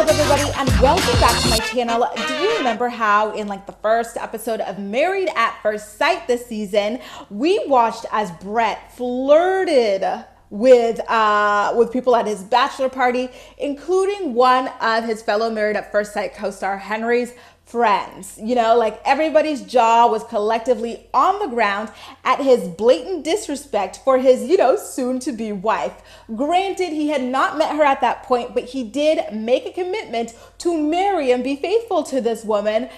up, everybody, and welcome back to my channel. Do you remember how in like the first episode of Married at First Sight this season, we watched as Brett flirted with people at his bachelor party, including one of his fellow Married at First Sight co-star Henry's friends. You know, like everybody's jaw was collectively on the ground at his blatant disrespect for his, soon to be wife. Granted, he had not met her at that point, but he did make a commitment to marry and be faithful to this woman,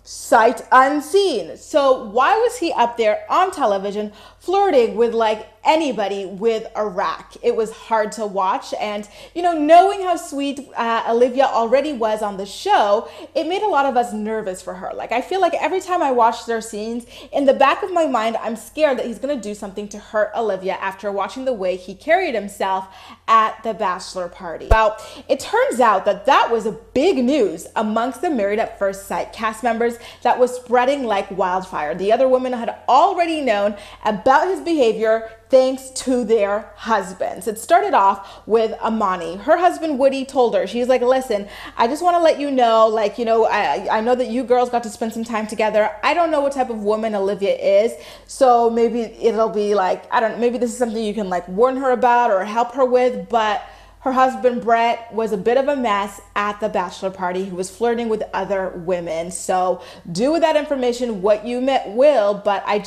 sight unseen. So why was he up there on television flirting with like anybody with a rack? It was hard to watch, and knowing how sweet Olivia already was on the show, it made a lot of us nervous for her. Like, I feel like every time I watch their scenes, in the back of my mind, I'm scared that he's gonna do something to hurt Olivia after watching the way he carried himself at the bachelor party. Well, it turns out that was a big news amongst the Married at First Sight cast members that was spreading like wildfire. The other women had already known about his behavior thanks to their husbands. It started off with Amani. Her husband Woody told her, she's like, listen, I just want to let you know, I know that you girls got to spend some time together. I don't know what type of woman Olivia is, so maybe it'll be like, maybe this is something you can like warn her about or help her with, but her husband, Brett, was a bit of a mess at the bachelor party. He was flirting with other women. So do with that information what you will, but I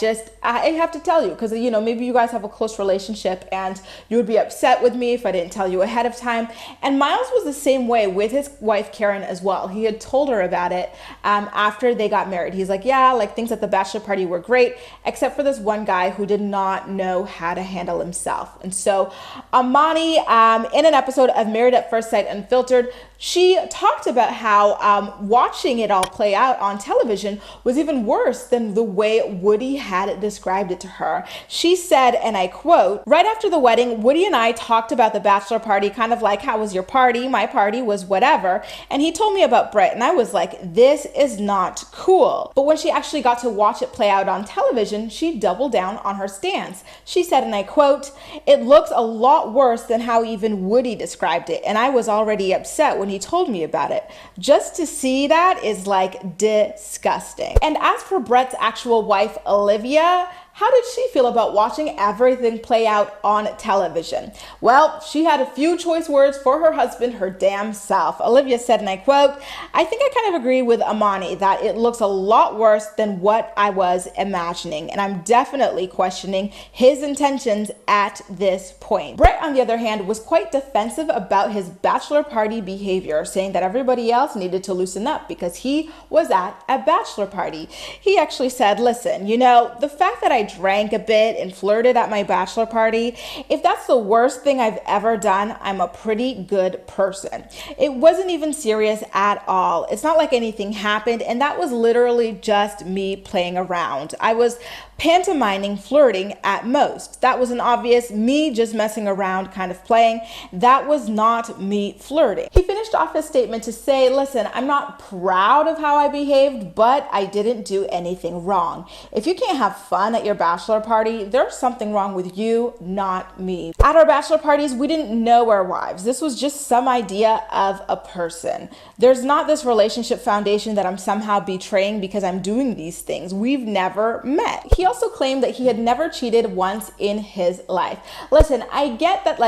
have to tell you, because, maybe you guys have a close relationship and you would be upset with me if I didn't tell you ahead of time. And Miles was the same way with his wife, Karen, as well. He had told her about it after they got married. He's like, yeah, like things at the bachelor party were great, except for this one guy who did not know how to handle himself. And so Amani, in an episode of Married at First Sight Unfiltered, she talked about how watching it all play out on television was even worse than the way Woody had described it to her. She said, and I quote, right after the wedding, Woody and I talked about the bachelor party, kind of like, how was your party? My party was whatever. And he told me about Brett, and I was like, this is not cool. But when she actually got to watch it play out on television, she doubled down on her stance. She said, and I quote, it looks a lot worse than how even Woody described it, and I was already upset when he told me about it. Just to see that is like disgusting. And as for Brett's actual wife, Olivia, how did she feel about watching everything play out on television? Well, she had a few choice words for her husband, her damn self. Olivia said, and I quote, I think I kind of agree with Amani that it looks a lot worse than what I was imagining, and I'm definitely questioning his intentions at this point. Brett, on the other hand, was quite defensive about his bachelor party behavior, saying that everybody else needed to loosen up because he was at a bachelor party. He actually said, listen, the fact that I drank a bit and flirted at my bachelor party, if that's the worst thing I've ever done, I'm a pretty good person. It wasn't even serious at all. It's not like anything happened, and that was literally just me playing around. I was pantomiming flirting at most. That was an obvious me just messing around kind of playing. That was not me flirting. He finished off his statement to say, listen, I'm not proud of how I behaved, but I didn't do anything wrong. If you can't have fun at your bachelor party, there's something wrong with you, not me. At our bachelor parties, we didn't know our wives. This was just some idea of a person. There's not this relationship foundation that I'm somehow betraying because I'm doing these things. We've never met. He also claimed that he had never cheated once in his life. Listen, I get that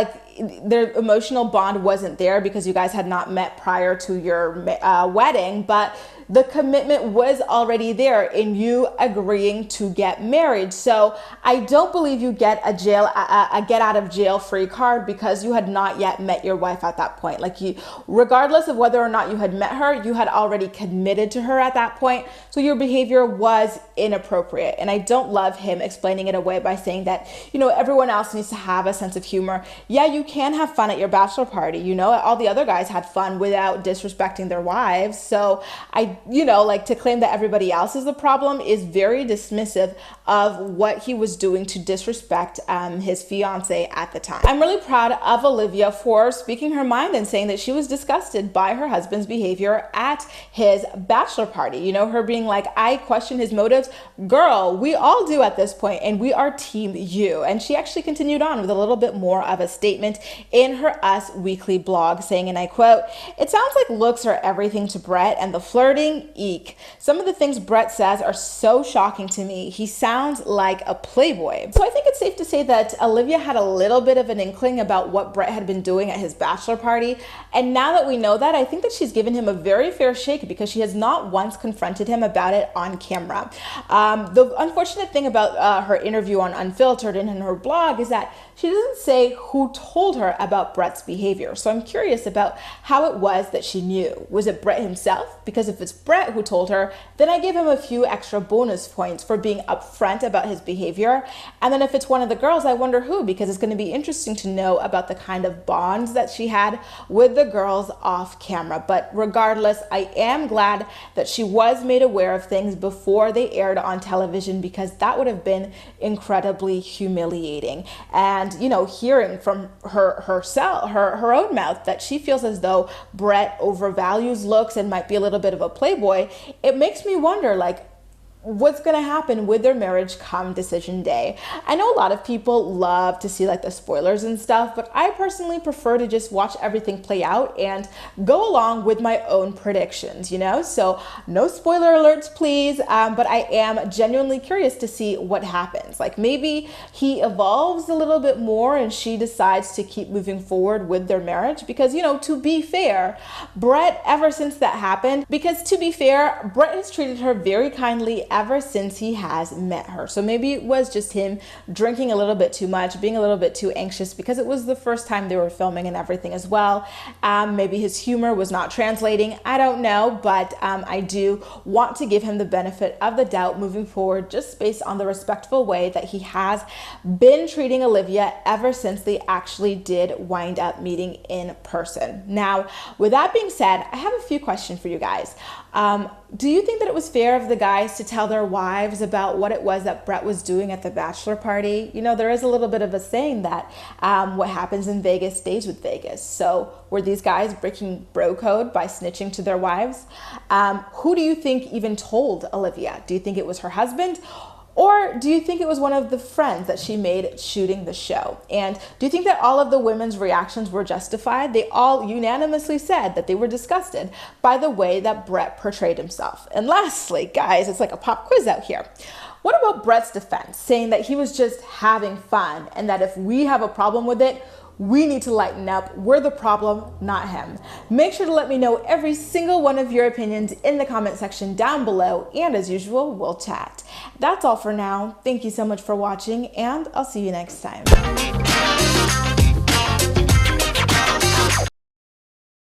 their emotional bond wasn't there because you guys had not met prior to your wedding, but the commitment was already there in you agreeing to get married. So I don't believe you get a get out of jail free card because you had not yet met your wife at that point. Regardless of whether or not you had met her, you had already committed to her at that point. So your behavior was inappropriate. And I don't love him explaining it away by saying that, everyone else needs to have a sense of humor. Yeah, you can have fun at your bachelor party. All the other guys had fun without disrespecting their wives. So I like to claim that everybody else is the problem is very dismissive of what he was doing to disrespect his fiance at the time. I'm really proud of Olivia for speaking her mind and saying that she was disgusted by her husband's behavior at his bachelor party. You know, her being like, I question his motives. Girl, we all do at this point, and we are team you. And she actually continued on with a little bit more of a statement in her Us Weekly blog saying, and I quote, "It sounds like looks are everything to Brett, and the flirting, eek. Some of the things Brett says are so shocking to me. He sounds like a playboy." So I think it's safe to say that Olivia had a little bit of an inkling about what Brett had been doing at his bachelor party. And now that we know that, I think that she's given him a very fair shake because she has not once confronted him about it on camera. The unfortunate thing about her interview on Unfiltered and in her blog is that she doesn't say who told her about Brett's behavior. So I'm curious about how it was that she knew. Was it Brett himself? Because if it's Brett who told her, then I give him a few extra bonus points for being upfront about his behavior. And then if it's one of the girls, I wonder who, because it's going to be interesting to know about the kind of bonds that she had with the girls off camera. But regardless, I am glad that she was made aware of things before they aired on television, because that would have been incredibly humiliating. And, you know, hearing from her own mouth that she feels as though Brett overvalues looks and might be a little bit of a playboy, it makes me wonder, like, what's going to happen with their marriage come decision day. I know a lot of people love to see like the spoilers and stuff, but I personally prefer to just watch everything play out and go along with my own predictions, you know? So no spoiler alerts, please. But I am genuinely curious to see what happens. Like maybe he evolves a little bit more and she decides to keep moving forward with their marriage because, you know, to be fair, Brett, ever since that happened, Brett has treated her very kindly ever since he has met her. So maybe it was just him drinking a little bit too much, being a little bit too anxious because it was the first time they were filming and everything as well. Maybe his humor was not translating. I don't know, but I do want to give him the benefit of the doubt moving forward, just based on the respectful way that he has been treating Olivia ever since they actually did wind up meeting in person. Now, with that being said, I have a few questions for you guys. Do you think that it was fair of the guys to tell their wives about what it was that Brett was doing at the bachelor party? You know, there is a little bit of a saying that what happens in Vegas stays with Vegas. So were these guys breaking bro code by snitching to their wives? Who do you think even told Olivia? Do you think it was her husband? Or do you think it was one of the friends that she made shooting the show? And do you think that all of the women's reactions were justified? They all unanimously said that they were disgusted by the way that Brett portrayed himself. And lastly, guys, it's like a pop quiz out here. What about Brett's defense, saying that he was just having fun and that if we have a problem with it, we need to lighten up. We're the problem, not him. Make sure to let me know every single one of your opinions in the comment section down below. And as usual, we'll chat. That's all for now. Thank you so much for watching, and I'll see you next time.